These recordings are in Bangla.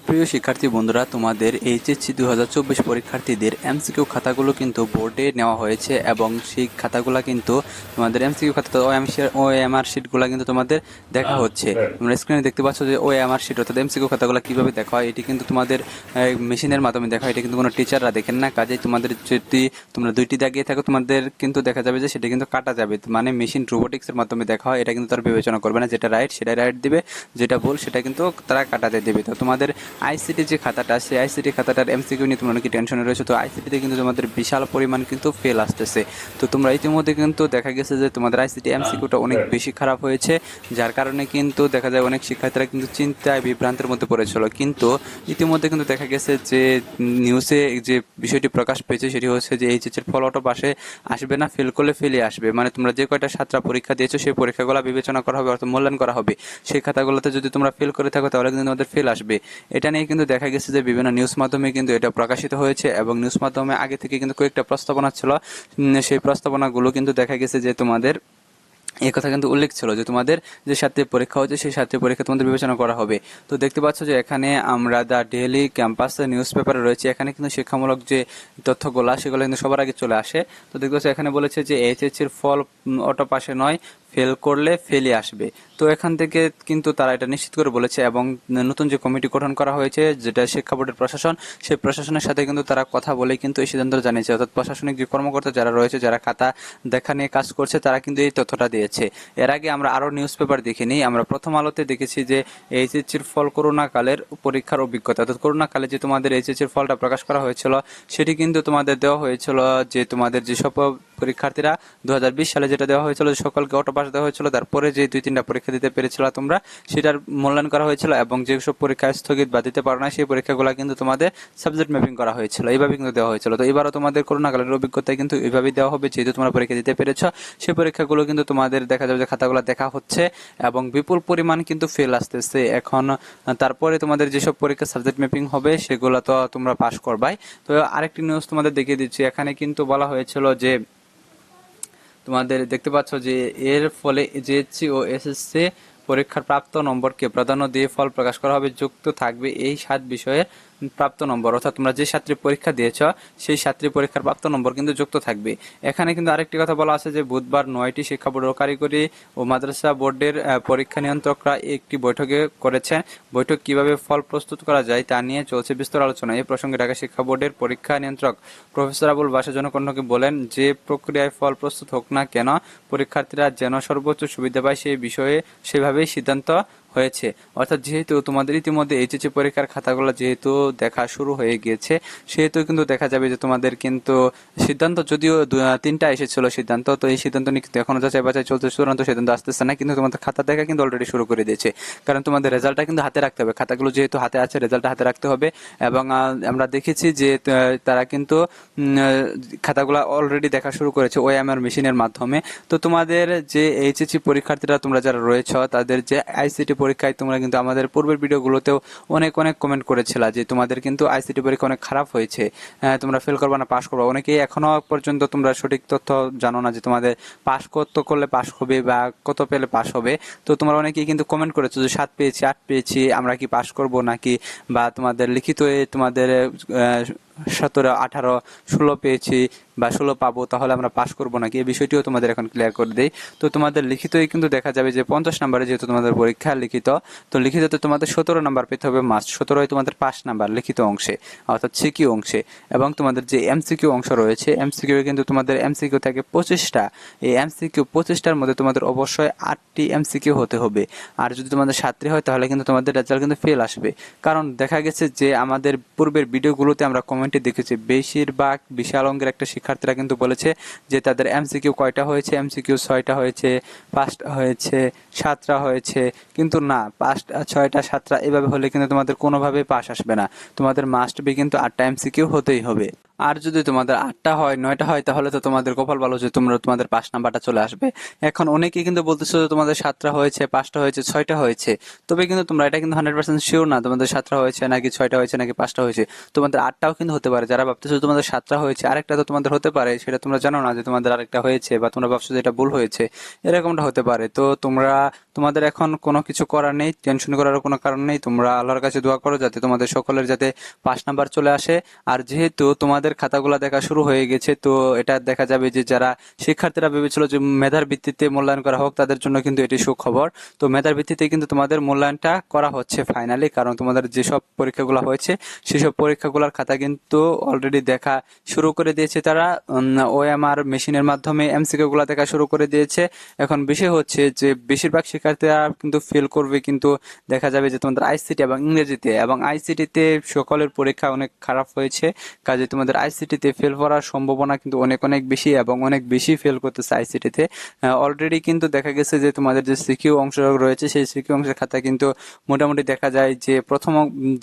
প্রিয় শিক্ষার্থী বন্ধুরা, তোমাদের এইচএসসি 2024 পরীক্ষার্থীদের এমসিকিউ খাতাগুলো কিন্তু বোর্ডে নেওয়া হয়েছে এবং সেই খাতাগুলো কিন্তু তোমাদের এমসিকিউ খাতা ওএমআর শিটগুলো কিন্তু তোমাদের দেখা হচ্ছে। তোমরা স্ক্রিনে দেখতে পাচ্ছ যে ওএমআর শিট অর্থাৎ এমসিকিউ খাতাগুলো কীভাবে দেখা হয়। এটি কিন্তু তোমাদের মেশিনের মাধ্যমে দেখা হয়, এটা কিন্তু কোনো টিচাররা দেখেন না। কাজেই তোমাদের যদি তোমরা দুইটি দাগিয়ে থাকো, তোমাদের কিন্তু দেখা যাবে যে সেটা কিন্তু কাটা যাবে, মানে মেশিন রোবোটিক্সের মাধ্যমে দেখা হয়। এটা কিন্তু তারা বিবেচনা করবে না, যেটা রাইট সেটাই রাইট দিবে, যেটা ভুল সেটা কিন্তু তারা কাটাতে দেবে। তো তোমাদের আইসিটি যে খাতাটা, সেই আইসিটি খাতাটার এমসিকিউ নিয়ে তোমরা নাকি টেনশনে রয়েছে। তো আইসিটিতে কিন্তু তোমাদের বিশাল পরিমাণ কিন্তু ফেল আসতেছে। তো তোমরা ইতিমধ্যে কিন্তু দেখা গেছে যে তোমাদের আইসিটি এমসিকিউটা অনেক বেশি খারাপ হয়েছে, যার কারণে কিন্তু দেখা যায় অনেক শিক্ষার্থীরা কিন্তু চিন্তায় বিভ্রান্তের মধ্যে পড়েছিল। কিন্তু ইতিমধ্যে কিন্তু দেখা গেছে যে নিউজে যে বিষয়টি প্রকাশ পেয়েছে সেটি হচ্ছে যে এইচএসের ফল অটো পাশে আসবে না, ফেল করলে ফেলে আসবে। মানে তোমরা যে কয়টা ছাত্রা পরীক্ষা দিয়েছো সেই পরীক্ষাগুলো বিবেচনা করা হবে, অর্থাৎ মূল্যায়ন করা হবে। সেই খাতাগুলোতে যদি তোমরা ফেল করে থাকো তাহলে কিন্তু তোমাদের ফেল আসবে। এটা নিয়ে কিন্তু দেখা গেছে যে বিভিন্ন নিউজ মাধ্যমে কিন্তু এটা প্রকাশিত হয়েছে এবং নিউজ মাধ্যমে আগে থেকে কিন্তু কয়েকটা প্রস্তাবনা ছিল। সেই প্রস্তাবনাগুলো কিন্তু দেখা গেছে যে তোমাদের এই কথা কিন্তু উল্লেখ ছিল যে তোমাদের যে 7টি পরীক্ষা হচ্ছে সেই 7টি পরীক্ষা তোমাদের বিবেচনা করা হবে। তো দেখতে পাচ্ছ যে এখানে আমরা দ্য ডেইলি ক্যাম্পাস নিউজ পেপারে রয়েছে, এখানে কিন্তু শিক্ষামূলক যে তথ্যগুলো সেগুলো কিন্তু সবার আগে চলে আসে। তো দেখতে পাচ্ছ এখানে বলেছে যে এইচএসসির ফল অটো পাশে নয়, ফেল করলে ফেলই আসবে। তো এখান থেকে কিন্তু তারা এটা নিশ্চিত করে বলেছে এবং নতুন যে কমিটি গঠন করা হয়েছে যেটা শিক্ষা বোর্ডের প্রশাসন, সেই প্রশাসনের সাথে কিন্তু তারা কথা বলে কিন্তু এই সিদ্ধান্ত জানিয়েছে। অর্থাৎ প্রশাসনিক যে কর্মকর্তা যারা রয়েছে, যারা খাতা দেখা নিয়ে কাজ করছে, তারা কিন্তু এই তথ্যটা দিয়েছে। এর আগে আমরা আরও নিউজ পেপার দেখিনি, আমরা প্রথম আলোতে দেখেছি যে এইচএসসির ফল করোনাকালের পরীক্ষার অভিজ্ঞতা, অর্থাৎ করোনাকালে যে তোমাদের এইচএসসির ফলটা প্রকাশ করা হয়েছিল সেটি কিন্তু তোমাদের দেওয়া হয়েছিল যে তোমাদের যেসব পরীক্ষার্থীরা 2020 সালে যেটা দেওয়া হয়েছিল সকলকে অটো পাস দেওয়া হয়েছিল, তারপরে যে 2-3টা পরীক্ষা দিতে পেরেছিল তোমরা সেটার মূল্যায়ন করা হয়েছিল এবং যেসব পরীক্ষা স্থগিত বা দিতে পারো না সেই পরীক্ষাগুলো কিন্তু তোমাদের সাবজেক্ট ম্যাপিং করা হয়েছিল, এইভাবে কিন্তু দেওয়া হয়েছিল। তো এবারও তোমাদের করোনাকালের অভিজ্ঞতায় কিন্তু এইভাবেই দেওয়া হবে, যেহেতু তোমরা পরীক্ষা দিতে পেরেছ। সেই পরীক্ষাগুলো কিন্তু তোমাদের দেখা যাবে যে খাতাগুলো দেখা হচ্ছে এবং বিপুল পরিমাণ কিন্তু ফেল আসতেছে এখন। তারপরে তোমাদের যেসব পরীক্ষা সাবজেক্ট ম্যাপিং হবে সেগুলো তো তোমরা পাস করবাই। তো আরেকটি নিউজ তোমাদের দেখিয়ে দিচ্ছি, এখানে কিন্তু বলা হয়েছিল যে তোমাদের দেখতে পাচ্ছ যে এর ফলে জেএসসি ও এসএসসি পরীক্ষার প্রাপ্ত নম্বরকে প্রাধান্য দিয়ে ফল প্রকাশ করা হবে, যুক্ত থাকবে এই 7 বিষয়ের প্রাপ্ত নম্বর। অর্থাৎ তোমরা যে 7টি পরীক্ষা দিয়েছ সেই 7টি পরীক্ষার প্রাপ্ত নম্বর কিন্তু যুক্ত থাকবে। এখানে কিন্তু আরেকটি কথা বলা আছে যে বুধবার 9টি শিক্ষা বোর্ড ও কারিগরি ও মাদ্রাসা বোর্ডের পরীক্ষা নিয়ন্ত্রকরা একটি বৈঠকে করেছেন। বৈঠক কিভাবে ফল প্রস্তুত করা যায় তা নিয়ে চলছে বিস্তর আলোচনা। এই প্রসঙ্গে ঢাকা শিক্ষা বোর্ডের পরীক্ষা নিয়ন্ত্রক প্রফেসর আবুল বাশার জনকণ্ঠকে বলেন, যে প্রক্রিয়ায় ফল প্রস্তুত হোক না কেন পরীক্ষার্থীরা যেন সর্বোচ্চ সুবিধা পায় সেই বিষয়ে সেভাবেই সিদ্ধান্ত হয়েছে। অর্থাৎ যেহেতু তোমাদের ইতিমধ্যে এইচএসসি পরীক্ষার খাতাগুলো যেহেতু দেখা শুরু হয়ে গিয়েছে, সেহেতু কিন্তু দেখা যাবে যে তোমাদের কিন্তু সিদ্ধান্ত যদিও 3টা এসেছিল সিদ্ধান্ত, তো এই সিদ্ধান্ত নিয়ে কিন্তু এখনো যাচাই বাছাই চলছে, চূড়ান্ত সিদ্ধান্ত আসতেছে না। কিন্তু তোমাদের খাতা দেখা কিন্তু অলরেডি শুরু করে দিয়েছে, কারণ তোমাদের রেজাল্টটা কিন্তু হাতে রাখতে হবে। খাতাগুলো যেহেতু হাতে আছে, রেজাল্টটা হাতে রাখতে হবে। এবং আমরা দেখেছি যে তারা কিন্তু খাতাগুলো অলরেডি দেখা শুরু করেছে ওএমআর মেশিনের মাধ্যমে। তো তোমাদের যে এইচএসসি পরীক্ষার্থীরা তোমরা যারা রয়েছ, তাদের যে আইসিটি পরীক্ষায় তোমরা কিন্তু আমাদের পূর্বের ভিডিওগুলোতেও অনেক করমেন্ট করেছিলা যে তোমাদের কিন্তু আইসিটি পরীক্ষা অনেক খারাপ হয়েছে, তোমরা ফেল করবা না পাস করবা। অনেকেই এখনো পর্যন্ত তোমরা সঠিক তথ্য জানো না যে তোমাদের পাস কত করলে পাস হবে বা কত পেলে পাস হবে। তো তোমরা অনেকেই কিন্তু কমেন্ট করেছো যে 7 পেয়েছি 8 পেয়েছি, আমরা কি পাস করব নাকি, বা তোমাদের লিখিত তোমাদের 17, 18, 16 পেয়েছি বা 16 পাবো, তাহলে আমরা পাস করবো নাকি, এই বিষয়টিও তোমাদের এখন ক্লিয়ার করে দেই। তো তোমাদের লিখিতই কিন্তু দেখা যাবে যে 50 নম্বরে যেহেতু তোমাদের পরীক্ষা লিখিত, তো লিখিততে তোমাদের 17 নাম্বার পেতে হবে মাস্ট। 17 তোমাদের 5 নাম্বার লিখিত অংশে, অর্থাৎ সিকিউ অংশে। এবং তোমাদের যে এমসিকিউ অংশ রয়েছে, এমসিকিউ কিন্তু তোমাদের এমসিকিউ থাকে 25টা। এই এমসিকিউ 25টার মধ্যে তোমাদের অবশ্যই 8টি এমসিকিউ হতে হবে। আর যদি তোমাদের 7টি হয় তাহলে কিন্তু তোমাদের রেজাল্ট কিন্তু ফেল আসবে। কারণ দেখা গেছে যে আমাদের পূর্বের ভিডিওগুলোতে আমরা কমেন্টে দেখেছি বেশিরভাগ বিশাল অঙ্কের একটা শিক্ষার্থীরা কিন্তু বলেছে যে তাদের এমসিকিউ কয়টা হয়েছে, এমসিকিউ 6টা হয়েছে, 5টা হয়েছে, 7টা হয়েছে। কিন্তু না, 5টা 6টা 7টা এভাবে হলে কিন্তু তোমাদের কোনোভাবেই পাস আসবে না, তোমাদের মাস্ট বি কিন্তু 8টা এমসিকিউ হতেই হবে। আর যদি তোমাদের 8টা হয় 9টা হয় তাহলে তো তোমাদের কপাল ভালো যে তোমরা তোমাদের 5 নাম্বারটা চলে আসবে। এখন অনেকেই কিন্তু বলতেছো যে তোমাদের 7টা হয়েছে, 5টা হয়েছে, 6টা হয়েছে। তবে কিন্তু তোমরা এটা কিন্তু 100% শিওর না তোমাদের 7টা হয়েছে নাকি 6টা হয়েছে নাকি 5টা হয়েছে। তোমাদের 8টাও কিন্তু হতে পারে। যারা ভাবতেছো তোমাদের 7টা হয়েছে, আরেকটা তো তোমাদের হতে পারে, সেটা তোমরা জানো না যে তোমাদের আরেকটা হয়েছে, বা তোমরা ভাবছো যে এটা ভুল হয়েছে, এরকমটা হতে পারে। তো তোমরা, তোমাদের এখন কোনো কিছু করার নেই, টেনশন করার কোনো কারণ নেই। তোমরা আল্লাহর কাছে দোয়া করো যাতে তোমাদের সকলের যাতে 5 নাম্বার চলে আসে। আর যেহেতু তোমাদের খাতাগুলা দেখা শুরু হয়ে গেছে, তো এটা দেখা যাবে যে যারা শিক্ষার্থীরা ভেবেছিল যে মেধার ভিত্তিতে মূল্যায়ন করা হোক, তাদের জন্য কিন্তু এটি সুখবর। তো মেধার ভিত্তিতে কিন্তু তোমাদের মূল্যায়নটা করা হচ্ছে ফাইনালি, কারণ তোমাদের যেসব পরীক্ষাগুলো হয়েছে সেসব পরীক্ষাগুলোর খাতা কিন্তু অলরেডি দেখা শুরু করে দিয়েছে তারা। ওএমআর মেশিনের মাধ্যমে এমসিকিউ গুলা দেখা শুরু করে দিয়েছে। এখন বিষয় হচ্ছে যে বেশিরভাগ শিক্ষার্থীরা কিন্তু ফেল করবে, কিন্তু দেখা যাবে যে তোমাদের আইসিটি এবং ইংরেজিতে, এবং আইসিটিতে সকলের পরীক্ষা অনেক খারাপ হয়েছে। কাজে তোমাদের আইসিটিতে ফেল করার সম্ভাবনা কিন্তু অনেক অনেক বেশি, এবং অনেক বেশি ফেল করতেছে আইসিটিতে। অলরেডি কিন্তু দেখা গেছে যে তোমাদের যে সিকিউ অংশ রয়েছে সেই সিকিউ অংশের খাতা কিন্তু মোটামুটি দেখা যায় যে প্রথম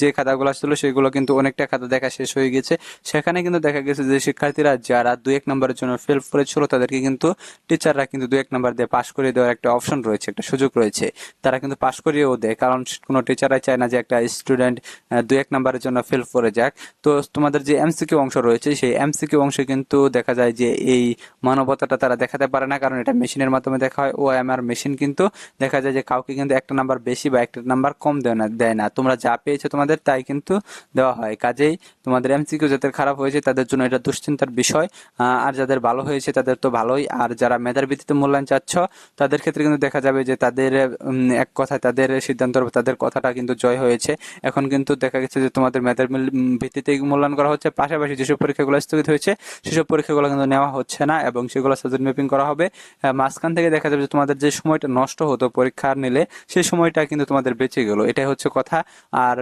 যে খাতাগুলো ছিল সেগুলো কিন্তু অনেকটা খাতা দেখা শেষ হয়ে গেছে। সেখানে কিন্তু দেখা গেছে যে শিক্ষার্থীরা যারা 2-1 নম্বরের জন্য ফেল করেছিল তাদেরকে কিন্তু টিচাররা কিন্তু 2-1 নম্বর দিয়ে পাশ করে দেওয়ার একটা অপশন রয়েছে, একটা সুযোগ রয়েছে। তারা কিন্তু পাশ করিয়েও দেয়, কারণ কোনো টিচাররাই চায় না যে একটা স্টুডেন্ট 2-1 নম্বরের জন্য ফেল করে যাক। তো তোমাদের যে এমসিকিউ অংশ রয়েছে সেই এমসিকিউ অংশে কিন্তু দেখা যায় যে এই মানবতাটা তারা দেখাতে পারে না, কারণ এটা মেশিনের মাধ্যমে দেখা হয়। ওএমআর মেশিন কিন্তু দেখা যায় যে কাউকে কিন্তু 1টা নাম্বার বেশি বা 1টা নাম্বার কম দেয় না। তোমরা যা পেয়েছো তোমাদের তাই কিন্তু দেওয়া হয়। কাজেই তোমাদের এমসিকিউ যাদের খারাপ হয়েছে তাদের জন্য এটা দুশ্চিন্তার বিষয়। আর যাদের ভালো হয়েছে তাদের তো ভালোই। আর যারা মেধার ভিত্তিতে মূল্যায়ন চাচ্ছ তাদের ক্ষেত্রে কিন্তু দেখা যাবে যে তাদের এক কথায় তাদের সিদ্ধান্ত, তাদের কথাটা কিন্তু জয় হয়েছে। এখন কিন্তু দেখা গেছে যে তোমাদের মেধার ভিত্তিতে মূল্যায়ন করা হচ্ছে, পাশাপাশি যেসব পরীক্ষাগুলো স্থগিত হয়েছে সেসব পরীক্ষাগুলো কিন্তু নেওয়া হচ্ছে না, এবং সেগুলো সাবজেক্ট ম্যাপিং করা হবে। মাঝখান থেকে দেখা যাবে যে তোমাদের যে সময়টা নষ্ট হতো পরীক্ষা নিলে সেই সময়টা কিন্তু তোমাদের বেঁচে গেল, এটাই হচ্ছে কথা। আর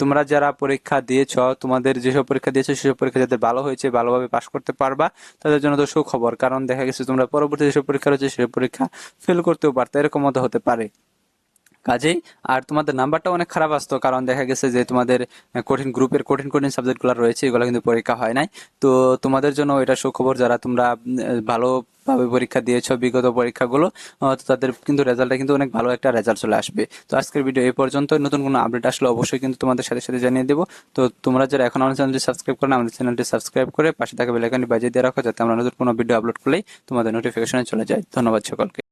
তোমরা যারা পরীক্ষা দিয়েছ, তোমাদের যেসব পরীক্ষা দিয়েছো সেসব পরীক্ষা যাদের ভালো হয়েছে, ভালোভাবে পাশ করতে পারবা, তাদের জন্য তো সুখবর। কারণ দেখা গেছে তোমরা পরবর্তী যেসব পরীক্ষা রয়েছে সেসব পরীক্ষা ফেল করতেও পারতো, এরকম মতো হতে পারে। কাজেই আর তোমাদের নাম্বারটা অনেক খারাপ আসতো, কারণ দেখা গেছে যে তোমাদের কঠিন গ্রুপের কঠিন কঠিন সাবজেক্টগুলো রয়েছে, এগুলো কিন্তু পরীক্ষা হয় নাই। তো তোমাদের জন্য এটা সুখবর, যারা তোমরা ভালোভাবে পরীক্ষা দিয়েছো বিগত পরীক্ষাগুলো, তো তাদের কিন্তু রেজাল্টটা কিন্তু অনেক ভালো একটা রেজাল্ট চলে আসবে। তো আজকের ভিডিও এই পর্যন্ত। নতুন কোনো আপডেট আসলে অবশ্যই কিন্তু তোমাদের সাথে সাথে জানিয়ে দেবো। তো তোমরা যারা এখন আমাদের চ্যানেলটি সাবস্ক্রাইব করো না, আমাদের চ্যানেলটি সাবস্ক্রাইব করে পাশে থাকা বেল আইকনটি বাজিয়ে দিয়ে রাখো, যাতে আমরা নতুন কোনো ভিডিও আপলোড করলেই তোমাদের নোটিফিকেশনে চলে যায়। ধন্যবাদ সকলকে।